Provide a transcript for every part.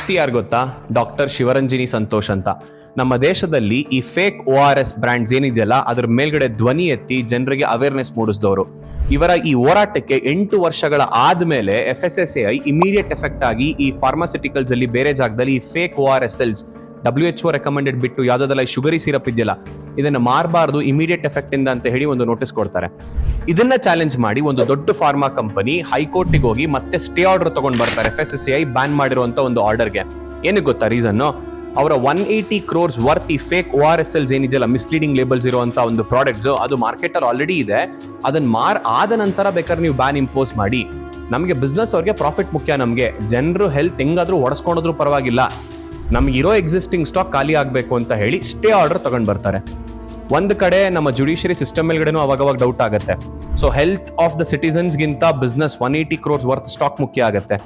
ವ್ಯಕ್ತಿ ಯಾರು ಗೊತ್ತಾ? ಡಾಕ್ಟರ್ ಶಿವರಂಜನಿ ಸಂತೋಷ್ ಅಂತ. ನಮ್ಮ ದೇಶದಲ್ಲಿ ಈ ಫೇಕ್ ORS ಬ್ರ್ಯಾಂಡ್ಸ್ ಏನಿದೆಯಲ್ಲ ಅದ್ರ ಮೇಲ್ಗಡೆ ಧ್ವನಿ ಎತ್ತಿ ಜನರಿಗೆ ಅವೇರ್ನೆಸ್ ಮೂಡಿಸಿದವರು. ಇವರ ಈ ಹೋರಾಟಕ್ಕೆ 8 ವರ್ಷಗಳ ಆದ್ಮೇಲೆ FSSAI ಇಮಿಡಿಯೇಟ್ ಎಫೆಕ್ಟ್ ಆಗಿ ಈ ಫಾರ್ಮಾಸ್ಯೂಟಿಕಲ್ಸ್ ಅಲ್ಲಿ ಬೇರೆ ಜಾಗದಲ್ಲಿ ಈ fake ORS cells WHO recommended ಬಿಟ್ಟು ಯಾವ್ದಾದಲ್ಲ ಶುಗರಿ ಸಿರಪ್ ಇದೆಯಲ್ಲ ಇದನ್ನ ಮಾರಬಾರ್ದು ಇಮಿಡಿಯೇಟ್ ಎಫೆಕ್ಟ್ ಇಂದ ಅಂತ ಹೇಳಿ ಒಂದು ನೋಟಿಸ್ ಕೊಡ್ತಾರೆ. ಇದನ್ನ ಚಾಲೆಂಜ್ ಮಾಡಿ ಒಂದು ದೊಡ್ಡ ಫಾರ್ಮಾ ಕಂಪನಿ ಹೈಕೋರ್ಟಿಗೆ ಹೋಗಿ ಮತ್ತೆ ಸ್ಟೇ ಆರ್ಡರ್ ತಗೊಂಡ್ ಬರ್ತಾರೆ FSSAI ಬ್ಯಾನ್ ಮಾಡಿರುವಂತ ಒಂದು ಆರ್ಡರ್ಗೆ. ಏನಕ್ಕೆ ಗೊತ್ತಾ ರೀಸನ್? ಅವರ 180 crores ವರ್ತ್ ಈ ಫೇಕ್ ORS ಸೆಲ್ಸ್ ಏನಿದೆಯಲ್ಲ ಮಿಸ್ಲೀಡಿಂಗ್ ಲೇಬಲ್ಸ್ ಇರುವಂತ ಒಂದು ಪ್ರಾಡಕ್ಟ್ಸ್ ಅದು ಮಾರ್ಕೆಟ್ ಅಲ್ಲಿ ಆಲ್ರೆಡಿ ಇದೆ. ಅದನ್ನ ಆದ ನಂತರ ಬೇಕಾದ್ರೆ ನೀವು ಬ್ಯಾನ್ ಇಂಪೋಸ್ ಮಾಡಿ. ನಮಗೆ ಬಿಸ್ನೆಸ್ ಅವ್ರಿಗೆ ಪ್ರಾಫಿಟ್ ಮುಖ್ಯ, ನಮಗೆ ಜನರು ಹೆಲ್ತ್ ಹೆಂಗಾದ್ರೂ ಒಡಿಸ್ಕೊಂಡ್ರು ಪರವಾಗಿಲ್ಲ, ನಮ್ಗೆ ಇರೋ ಎಕ್ಸಿಸ್ಟಿಂಗ್ ಸ್ಟಾಕ್ ಖಾಲಿ ಆಗ್ಬೇಕು ಅಂತ ಹೇಳಿ ಸ್ಟೇ ಆರ್ಡರ್ ತಗೊಂಡ್ ಬರ್ತಾರೆ. ಒಂದ್ ಕಡೆ ನಮ್ಮ ಜುಡಿಷಿಯರಿ ಸಿಸ್ಟಮ್ ಮೇಲ್ಗಡೆನೂ ಅವಾಗವಾಗ ಡೌಟ್ ಆಗುತ್ತೆ. So health of the citizens ಗಿಂತ ಬಿಸ್ನೆಸ್ 180 crores ವರ್ತ್ ಸ್ಟಾಕ್ ಮುಖ್ಯ ಆಗುತ್ತೆ.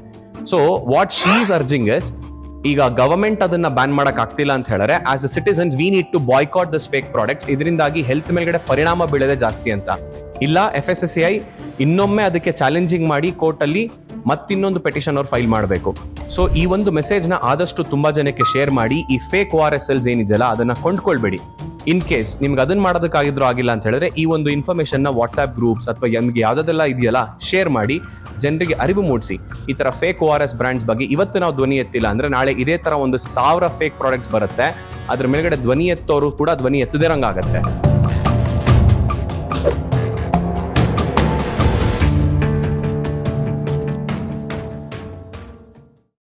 So what she is urging is, ಈಗ ಗವರ್ಮೆಂಟ್ ಅದನ್ನ ಬ್ಯಾನ್ ಮಾಡಕ್ ಆಗ್ತಿಲ್ಲ ಅಂತ ಹೇಳಿದ್ರೆ as a citizens we need to boycott this fake products, ಇದರಿಂದಾಗಿ ಹೆಲ್ತ್ ಮೇಲ್ಗಡೆ ಪರಿಣಾಮ ಬೀಳದೆ ಜಾಸ್ತಿ ಅಂತ. ಇಲ್ಲ FSSAI ಇನ್ನೊಮ್ಮೆ ಅದಕ್ಕೆ ಚಾಲೆಂಜಿಂಗ್ ಮಾಡಿ ಕೋರ್ಟ್ ಅಲ್ಲಿ ಮತ್ತಿನ್ನೊಂದು ಪೆಟಿಷನ್ ಅವ್ರು ಫೈಲ್ ಮಾಡಬೇಕು. ಸೊ ಈ ಒಂದು ಮೆಸೇಜ್ ನ ಆದಷ್ಟು ತುಂಬಾ ಜನಕ್ಕೆ ಶೇರ್ ಮಾಡಿ. ಈ ಫೇಕ್ ORS ಸೆಲ್ಸ್ ಏನಿದೆಯಲ್ಲ ಅದನ್ನ ಕೊಂಡ್ಕೊಳ್ಬೇಡಿ. ಇನ್ ಕೇಸ್ ನಿಮ್ಗೆ ಅದನ್ನ ಮಾಡೋದಕ್ಕಾಗಿದ್ರು ಆಗಿಲ್ಲ ಅಂತ ಹೇಳಿದ್ರೆ ಈ ಒಂದು ಇನ್ಫಾರ್ಮೇಶನ್ ನ ವಾಟ್ಸ್ಆಪ್ ಗ್ರೂಪ್ಸ್ ಅಥವಾ ನಿಮ್ಗೆ ಯಾವ್ದೆಲ್ಲ ಇದೆಯಲ್ಲ ಶೇರ್ ಮಾಡಿ, ಜನರಿಗೆ ಅರಿವು ಮೂಡಿಸಿ. ಈ ತರ ಫೇಕ್ ORS ಬ್ರ್ಯಾಂಡ್ಸ್ ಬಗ್ಗೆ ಇವತ್ತು ನಾವು ಧ್ವನಿ ಎತ್ತಿಲ್ಲ ಅಂದ್ರೆ ನಾಳೆ ಇದೇ ತರ 1,000 ಫೇಕ್ ಪ್ರಾಡಕ್ಟ್ಸ್ ಬರುತ್ತೆ. ಅದ್ರ ಮೇಲ್ಗಡೆ ಧ್ವನಿ ಎತ್ತೋರು ಕೂಡ ಧ್ವನಿ ಎತ್ತದಿರಂಗಾಗತ್ತೆ.